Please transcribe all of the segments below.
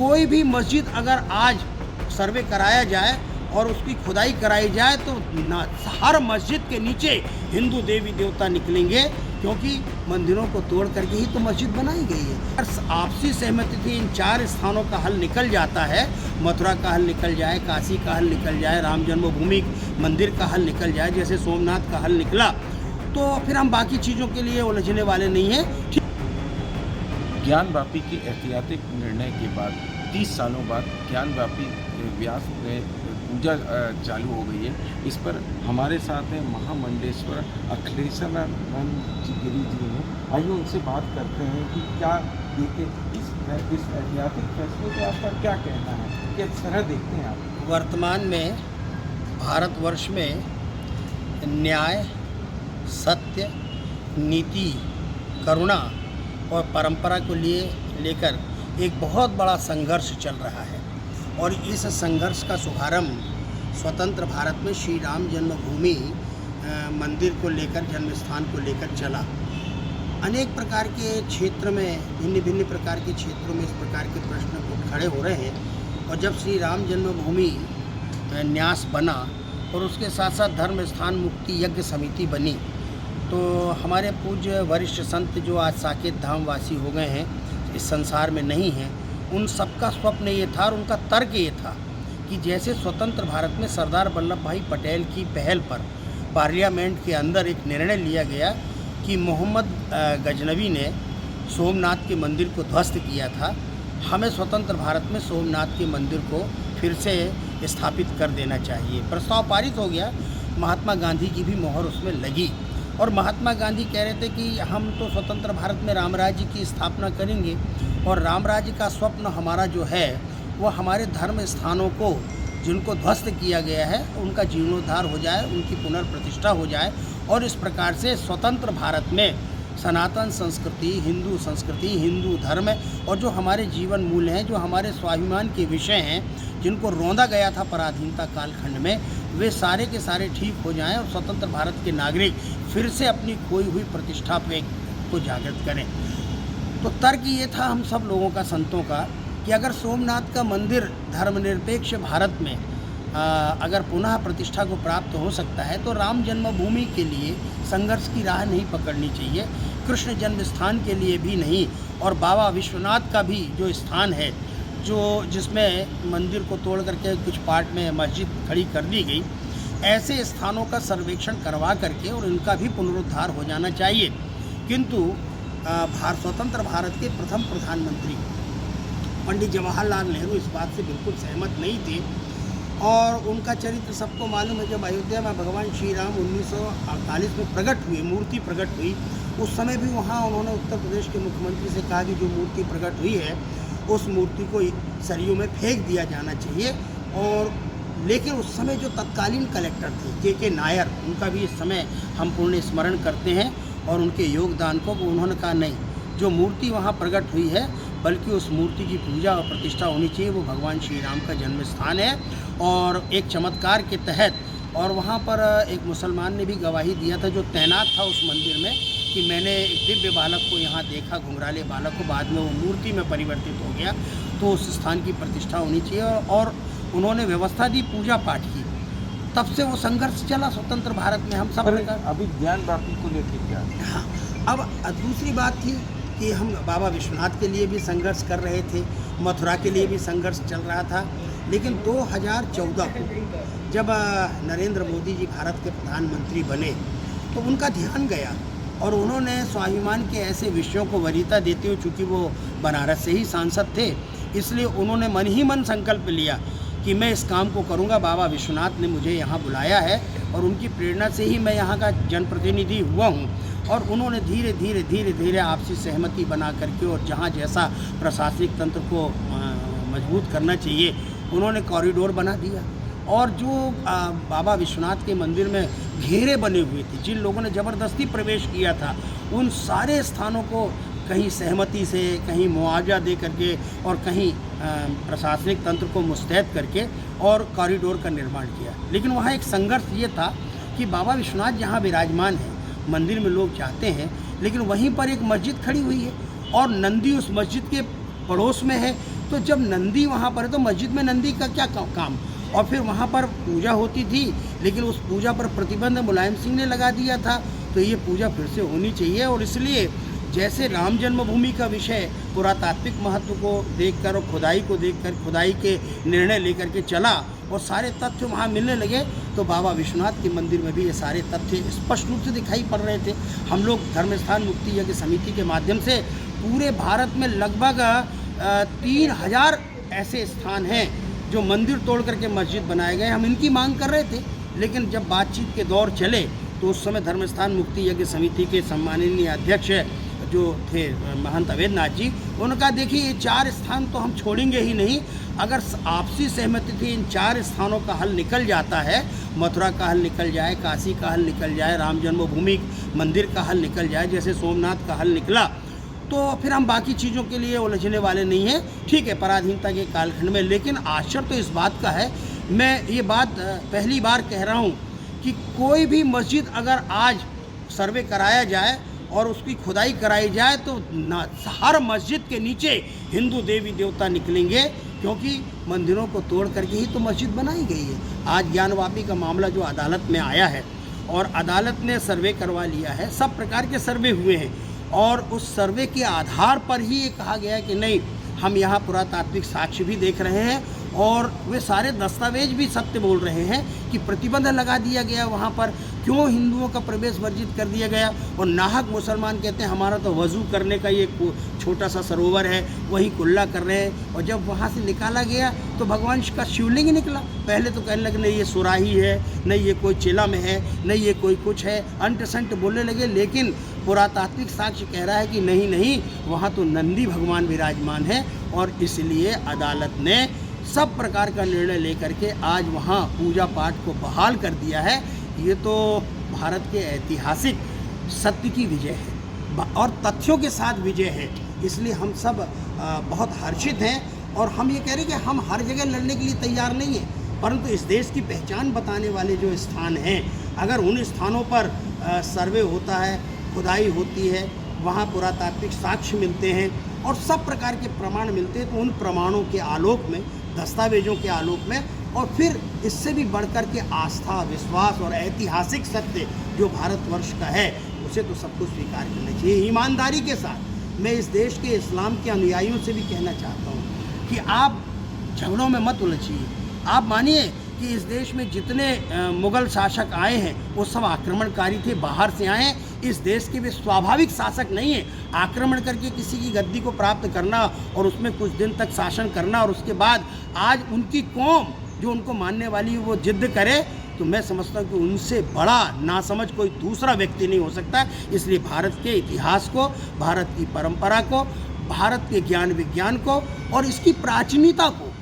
कोई भी मस्जिद अगर आज सर्वे कराया जाए और उसकी खुदाई कराई जाए तो हर मस्जिद के नीचे हिंदू देवी देवता निकलेंगे, क्योंकि मंदिरों को तोड़ करके ही तो मस्जिद बनाई गई है। आपसी सहमति थी, इन 4 स्थानों का हल निकल जाता है, मथुरा का हल निकल जाए, काशी का हल निकल जाए, राम जन्मभूमि मंदिर का हल निकल जाए, जैसे सोमनाथ का हल निकला, तो फिर हम बाकी चीज़ों के लिए उलझने वाले नहीं हैं। ज्ञानवापी के ऐतिहासिक निर्णय के बाद 30 सालों बाद ज्ञानवापी व्यास में पूजा चालू हो गई है। इस पर हमारे साथ हैं महामंडलेश्वर अखिलेशानंद गिरी जी हैं। आइए उनसे बात करते हैं कि क्या देखते इस ऐतिहासिक फैसले पर आपका क्या कहना है, किस तरह देखते हैं आप? वर्तमान में भारतवर्ष में न्याय, सत्य, नीति, करुणा और परंपरा को लेकर एक बहुत बड़ा संघर्ष चल रहा है, और इस संघर्ष का शुभारंभ स्वतंत्र भारत में श्री राम जन्मभूमि मंदिर को लेकर, जन्म स्थान को लेकर चला। अनेक प्रकार के क्षेत्र में, भिन्न भिन्न प्रकार के क्षेत्रों में इस प्रकार के प्रश्न खड़े हो रहे हैं, और जब श्री राम जन्मभूमि न्यास बना और उसके साथ साथ धर्म स्थान मुक्ति यज्ञ समिति बनी, तो हमारे पूज्य वरिष्ठ संत जो आज साकेत धाम वासी हो गए हैं, इस संसार में नहीं हैं, उन सबका स्वप्न ये था और उनका तर्क ये था कि जैसे स्वतंत्र भारत में सरदार वल्लभ भाई पटेल की पहल पर पार्लियामेंट के अंदर एक निर्णय लिया गया कि मोहम्मद गजनवी ने सोमनाथ के मंदिर को ध्वस्त किया था, हमें स्वतंत्र भारत में सोमनाथ के मंदिर को फिर से स्थापित कर देना चाहिए। प्रस्ताव पारित हो गया, महात्मा गांधी की भी मोहर उसमें लगी, और महात्मा गांधी कह रहे थे कि हम तो स्वतंत्र भारत में राम राज्य की स्थापना करेंगे, और राम राज्य का स्वप्न हमारा जो है वो हमारे धर्म स्थानों को जिनको ध्वस्त किया गया है उनका जीर्णोद्धार हो जाए, उनकी पुनर्प्रतिष्ठा हो जाए, और इस प्रकार से स्वतंत्र भारत में सनातन संस्कृति, हिंदू धर्म और जो हमारे जीवन मूल्य हैं, जो हमारे स्वाभिमान के विषय हैं, जिनको रौंदा गया था पराधीनता कालखंड में, वे सारे के सारे ठीक हो जाएं और स्वतंत्र भारत के नागरिक फिर से अपनी खोई हुई प्रतिष्ठा को जागृत करें। तो तर्क ये था हम सब लोगों का, संतों का, कि अगर सोमनाथ का मंदिर धर्मनिरपेक्ष भारत में अगर पुनः प्रतिष्ठा को प्राप्त हो सकता है, तो राम जन्मभूमि के लिए संघर्ष की राह नहीं पकड़नी चाहिए, कृष्ण जन्म स्थान के लिए भी नहीं, और बाबा विश्वनाथ का भी जो स्थान है, जो जिसमें मंदिर को तोड़ करके कुछ पार्ट में मस्जिद खड़ी कर दी गई, ऐसे स्थानों का सर्वेक्षण करवा करके और इनका भी पुनरुद्धार हो जाना चाहिए। किंतु स्वतंत्र भारत के प्रथम प्रधानमंत्री पंडित जवाहरलाल नेहरू इस बात से बिल्कुल सहमत नहीं थे, और उनका चरित्र सबको मालूम है। जब अयोध्या में भगवान श्री राम 1948 में प्रकट हुए, मूर्ति प्रकट हुई, उस समय भी वहाँ उन्होंने उत्तर प्रदेश के मुख्यमंत्री से कहा कि जो मूर्ति प्रकट हुई है उस मूर्ति को सरयू में फेंक दिया जाना चाहिए। और लेकिन उस समय जो तत्कालीन कलेक्टर थे के नायर, उनका भी इस समय हम पुण्य स्मरण करते हैं और उनके योगदान को, उन्होंने कहा नहीं, जो मूर्ति वहाँ प्रकट हुई है बल्कि उस मूर्ति की पूजा और प्रतिष्ठा होनी चाहिए, वो भगवान श्री राम का जन्म स्थान है। और एक चमत्कार के तहत, और वहाँ पर एक मुसलमान ने भी गवाही दिया था जो तैनात था उस मंदिर में, कि मैंने एक दिव्य बालक को यहाँ देखा, घुंघराले बालक को, बाद में वो मूर्ति में परिवर्तित हो गया, तो उस स्थान की प्रतिष्ठा होनी चाहिए। और उन्होंने व्यवस्था दी, पूजा पाठ की, तब से वो संघर्ष चला स्वतंत्र भारत में। हम सब अभी ज्ञानवापी को लेकर क्या? हाँ, अब दूसरी बात थी कि हम बाबा विश्वनाथ के लिए भी संघर्ष कर रहे थे, मथुरा के लिए भी संघर्ष चल रहा था, लेकिन 2014 को जब नरेंद्र मोदी जी भारत के प्रधानमंत्री बने, तो उनका ध्यान गया और उन्होंने स्वाभिमान के ऐसे विषयों को वरीयता देते हुए, चूँकि वो बनारस से ही सांसद थे, इसलिए उन्होंने मन ही मन संकल्प लिया कि मैं इस काम को करूंगा। बाबा विश्वनाथ ने मुझे यहाँ बुलाया है और उनकी प्रेरणा से ही मैं यहाँ का जनप्रतिनिधि हुआ हूँ। और उन्होंने धीरे धीरे आपसी सहमति बना करके, और जहाँ जैसा प्रशासनिक तंत्र को मजबूत करना चाहिए, उन्होंने कॉरिडोर बना दिया। और जो बाबा विश्वनाथ के मंदिर में घेरे बने हुए थे, जिन लोगों ने ज़बरदस्ती प्रवेश किया था, उन सारे स्थानों को कहीं सहमति से, कहीं मुआवजा दे करके, और कहीं प्रशासनिक तंत्र को मुस्तैद करके और कॉरिडोर का निर्माण किया। लेकिन वहाँ एक संघर्ष ये था कि बाबा विश्वनाथ जहाँ विराजमान है, मंदिर में लोग जाते हैं, लेकिन वहीं पर एक मस्जिद खड़ी हुई है और नंदी उस मस्जिद के पड़ोस में है, तो जब नंदी वहाँ पर है तो मस्जिद में नंदी का क्या काम। और फिर वहाँ पर पूजा होती थी, लेकिन उस पूजा पर प्रतिबंध मुलायम सिंह ने लगा दिया था। तो ये पूजा फिर से होनी चाहिए। और इसलिए जैसे राम जन्मभूमि का विषय पुरातात्विक महत्व को देखकर और खुदाई को देखकर खुदाई के निर्णय लेकर के चला और सारे तथ्य वहाँ मिलने लगे, तो बाबा विश्वनाथ के मंदिर में भी ये सारे तथ्य स्पष्ट रूप से दिखाई पड़ रहे थे। हम लोग धर्मस्थान मुक्ति यज्ञ समिति के माध्यम से पूरे भारत में लगभग 3000 ऐसे स्थान हैं जो मंदिर तोड़ करके मस्जिद बनाए गए। हम इनकी मांग कर रहे थे, लेकिन जब बातचीत के दौर चले तो उस समय धर्मस्थान मुक्ति यज्ञ समिति के सम्माननीय अध्यक्ष जो थे महंत अवैधनाथ जी, उन्होंने कहा देखिए ये 4 स्थान तो हम छोड़ेंगे ही नहीं। अगर आपसी सहमति थी इन 4 स्थानों का हल निकल जाता है, मथुरा का हल निकल जाए, काशी का हल निकल जाए, राम जन्मभूमि मंदिर का हल निकल जाए, जैसे सोमनाथ का हल निकला, तो फिर हम बाकी चीज़ों के लिए उलझने वाले नहीं हैं। ठीक है, पराधीनता के कालखंड में। लेकिन आश्चर्य तो इस बात का है, मैं ये बात पहली बार कह रहा हूँ कि कोई भी मस्जिद अगर आज सर्वे कराया जाए और उसकी खुदाई कराई जाए तो हर मस्जिद के नीचे हिंदू देवी देवता निकलेंगे, क्योंकि मंदिरों को तोड़ करके ही तो मस्जिद बनाई गई है। आज ज्ञानवापी का मामला जो अदालत में आया है और अदालत ने सर्वे करवा लिया है, सब प्रकार के सर्वे हुए हैं और उस सर्वे के आधार पर ही ये कहा गया है कि नहीं, हम यहाँ पुरातात्विक साक्ष्य भी देख रहे हैं और वे सारे दस्तावेज भी सत्य बोल रहे हैं कि प्रतिबंध लगा दिया गया वहाँ पर, क्यों हिंदुओं का प्रवेश वर्जित कर दिया गया। और नाहक मुसलमान कहते हैं हमारा तो वज़ू करने का ये छोटा सा सरोवर है, वहीं कुल्ला कर रहे हैं। और जब वहाँ से निकाला गया तो भगवान का शिवलिंग ही निकला। पहले तो कहने लगे नहीं ये सुराही है, नहीं ये कोई चिला में है, नहीं ये कोई कुछ है, अंट संट बोलने लगे। लेकिन पुरातात्विक साक्ष्य कह रहा है कि नहीं नहीं, वहाँ तो नंदी भगवान विराजमान है। और इसलिए अदालत ने सब प्रकार का निर्णय लेकर के आज वहाँ पूजा पाठ को बहाल कर दिया है। ये तो भारत के ऐतिहासिक सत्य की विजय है और तथ्यों के साथ विजय है। इसलिए हम सब बहुत हर्षित हैं और हम ये कह रहे हैं कि हम हर जगह लड़ने के लिए तैयार नहीं हैं, परंतु इस देश की पहचान बताने वाले जो स्थान हैं, अगर उन स्थानों पर सर्वे होता है, खुदाई होती है, वहाँ पुरातात्विक साक्ष्य मिलते हैं और सब प्रकार के प्रमाण मिलते हैं, तो उन प्रमाणों के आलोक में, दस्तावेजों के आलोक में, और फिर इससे भी बढ़कर के आस्था, विश्वास और ऐतिहासिक सत्य जो भारतवर्ष का है, उसे तो सबको स्वीकार करना चाहिए ईमानदारी के साथ। मैं इस देश के इस्लाम के अनुयायियों से भी कहना चाहता हूँ कि आप झगड़ों में मत उलझिए। आप मानिए कि इस देश में जितने मुग़ल शासक आए हैं वो सब आक्रमणकारी थे, बाहर से आए हैं। इस देश के वे स्वाभाविक शासक नहीं है। आक्रमण करके किसी की गद्दी को प्राप्त करना और उसमें कुछ दिन तक शासन करना और उसके बाद आज उनकी कौम जो उनको मानने वाली है वो जिद्द करे, तो मैं समझता हूँ कि उनसे बड़ा नासमझ कोई दूसरा व्यक्ति नहीं हो सकता। इसलिए भारत के इतिहास को, भारत की परंपरा को, भारत के ज्ञान विज्ञान को और इसकी प्राचीनता को,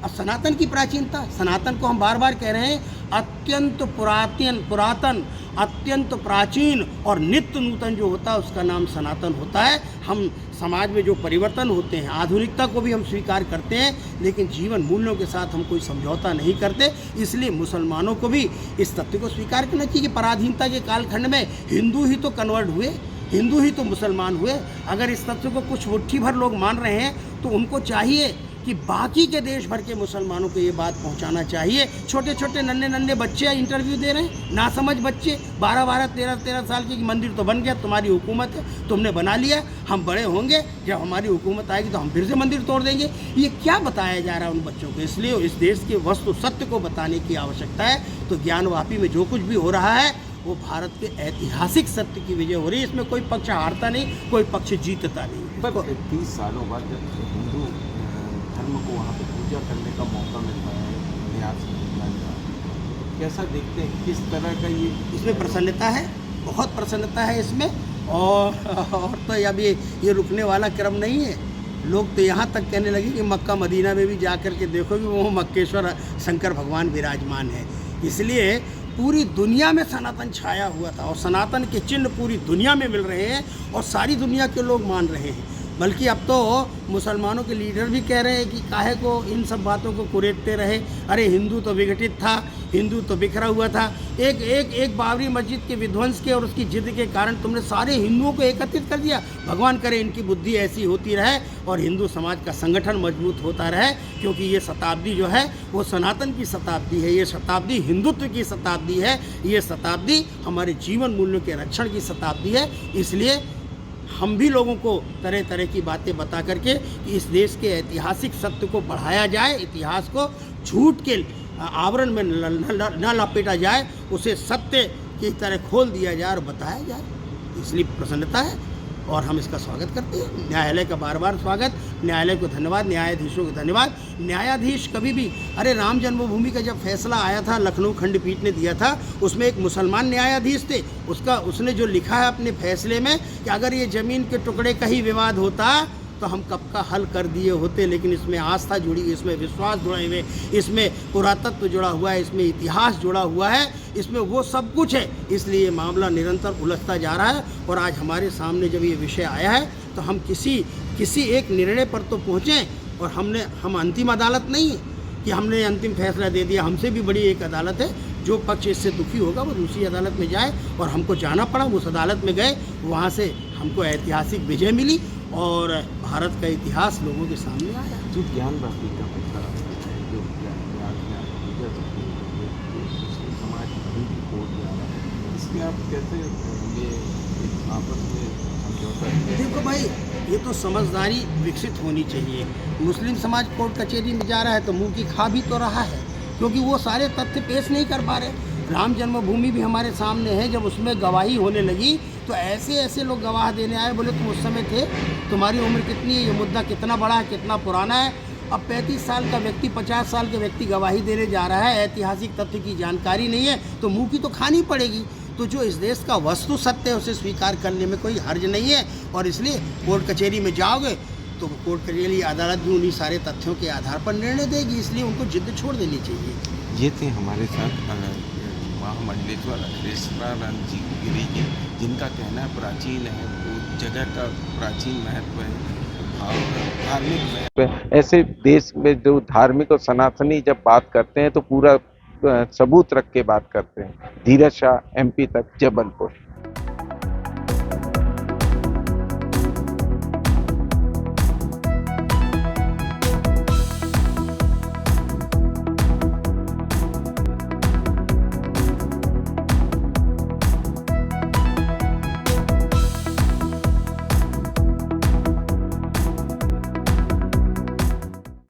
अब सनातन की प्राचीनता, सनातन को हम बार बार कह रहे हैं, अत्यंत पुरातन, अत्यंत प्राचीन और नित्य नूतन जो होता है उसका नाम सनातन होता है। हम समाज में जो परिवर्तन होते हैं, आधुनिकता को भी हम स्वीकार करते हैं, लेकिन जीवन मूल्यों के साथ हम कोई समझौता नहीं करते। इसलिए मुसलमानों को भी इस तथ्य को स्वीकार करना चाहिए कि पराधीनता के कालखंड में हिंदू ही तो कन्वर्ट हुए, हिंदू ही तो मुसलमान हुए। अगर इस तथ्य को कुछ मुट्ठी भर लोग मान रहे हैं तो उनको चाहिए कि बाकी के देश भर के मुसलमानों को ये बात पहुंचाना चाहिए। छोटे छोटे नन्हे बच्चे इंटरव्यू दे रहे हैं, नासमझ बच्चे, 12-12, 13-13 साल के, मंदिर तो बन गया, तुम्हारी हुकूमत है, तुमने बना लिया, हम बड़े होंगे, जब हमारी हुकूमत आएगी तो हम फिर से मंदिर तोड़ देंगे। ये क्या बताया जा रहा है उन बच्चों को? इसलिए इस देश के वस्तु सत्य को बताने की आवश्यकता है। तो ज्ञानवापी में जो कुछ भी हो रहा है वो भारत के ऐतिहासिक सत्य की विजय हो रही है। इसमें कोई पक्ष हारता नहीं, कोई पक्ष जीतता नहीं। पर 30 सालों बाद जब हिंदू धर्म को वहाँ पे पूजा करने का मौका मिलता है, न्यास मिलता है, कैसा देखते हैं, किस तरह का ये इसमें प्रसन्नता है, बहुत प्रसन्नता है इसमें। और तो अब ये रुकने वाला क्रम नहीं है। लोग तो यहाँ तक कहने लगे कि मक्का मदीना में भी जा कर के देखो कि वो मक्केश्वर शंकर भगवान विराजमान है। इसलिए पूरी दुनिया में सनातन छाया हुआ था और सनातन के चिन्ह पूरी दुनिया में मिल रहे हैं और सारी दुनिया के लोग मान रहे हैं। बल्कि अब तो मुसलमानों के लीडर भी कह रहे हैं कि काहे को इन सब बातों को कुरेदते रहे। अरे हिंदू तो विघटित था, हिंदू तो बिखरा हुआ था। एक बाबरी मस्जिद के विध्वंस के और उसकी जिद के कारण तुमने सारे हिंदुओं को एकत्रित कर दिया। भगवान करे इनकी बुद्धि ऐसी होती रहे और हिंदू समाज का संगठन मजबूत होता रहे, क्योंकि ये शताब्दी जो है वो सनातन की शताब्दी है, ये शताब्दी हिंदुत्व की शताब्दी है, ये शताब्दी हमारे जीवन मूल्यों के रक्षण की शताब्दी है। इसलिए हम भी लोगों को तरह तरह की बातें बता करके कि इस देश के ऐतिहासिक सत्य को बढ़ाया जाए, इतिहास को झूठ के आवरण में न लपेटा जाए, उसे सत्य की तरह खोल दिया जाए और बताया जाए। इसलिए प्रसन्नता है और हम इसका स्वागत करते हैं। न्यायालय का बार बार स्वागत, न्यायालय को धन्यवाद, न्यायाधीशों को धन्यवाद। न्यायाधीश कभी भी, अरे राम जन्मभूमि का जब फैसला आया था, लखनऊ खंडपीठ ने दिया था, उसमें एक मुसलमान न्यायाधीश थे। उसने जो लिखा है अपने फैसले में कि अगर ये ज़मीन के टुकड़े का ही विवाद होता तो हम कब का हल कर दिए होते, लेकिन इसमें आस्था जुड़ी, इसमें विश्वास जुड़े हुए, इसमें पुरातत्व जुड़ा हुआ है, इसमें इतिहास जुड़ा हुआ है, इसमें वो सब कुछ है। इसलिए ये मामला निरंतर उलझता जा रहा है और आज हमारे सामने जब ये विषय आया है तो हम किसी एक निर्णय पर तो पहुँचें। और हम अंतिम अदालत नहीं है कि हमने अंतिम फैसला दे दिया। हमसे भी बड़ी एक अदालत है, जो पक्ष इससे दुखी होगा वो दूसरी अदालत में जाए, और हमको जाना पड़ा, उस अदालत में गए, वहाँ से हमको ऐतिहासिक विजय मिली और भारत का इतिहास लोगों के सामने आया। जो ज्ञानवापी का फैसला जो समाज अभी भी कोर्ट जा रहा है, इसमें आप कैसे ये आपस में समझौता? देखो भाई, ये तो समझदारी विकसित होनी चाहिए। मुस्लिम समाज कोर्ट कचहरी में जा रहा है तो मुंह की खा भी तो रहा है, क्योंकि वो सारे तथ्य पेश नहीं कर पा रहे। राम जन्मभूमि भी हमारे सामने है, जब उसमें गवाही होने लगी तो ऐसे लोग गवाह देने आए, बोले तुम उस समय थे, तुम्हारी उम्र कितनी है, ये मुद्दा कितना बड़ा है, कितना पुराना है। अब 35 साल का व्यक्ति, 50 साल के व्यक्ति गवाही देने जा रहा है, ऐतिहासिक तथ्य की जानकारी नहीं है, तो मुंह की तो खानी पड़ेगी। तो जो इस देश का वस्तु सत्य है उसे स्वीकार करने में कोई हर्ज नहीं है, और इसलिए कोर्ट कचहरी में जाओगे तो कोर्ट कचहरी अदालत भी उन्हीं सारे तथ्यों के आधार पर निर्णय देगी, इसलिए उनको जिद छोड़ देनी चाहिए। ये थे हमारे साथ महामंडलेश्वर अखिलेश्वरानंद जी गिरी जी, जिनका कहना प्राचीन है, वो जगह का प्राचीन महत्व है, धार्मिक महत्व है। ऐसे देश में जो धार्मिक और सनातनी जब बात करते हैं तो पूरा सबूत रख के बात करते हैं। धीरज शाह, MP तक, जबलपुर।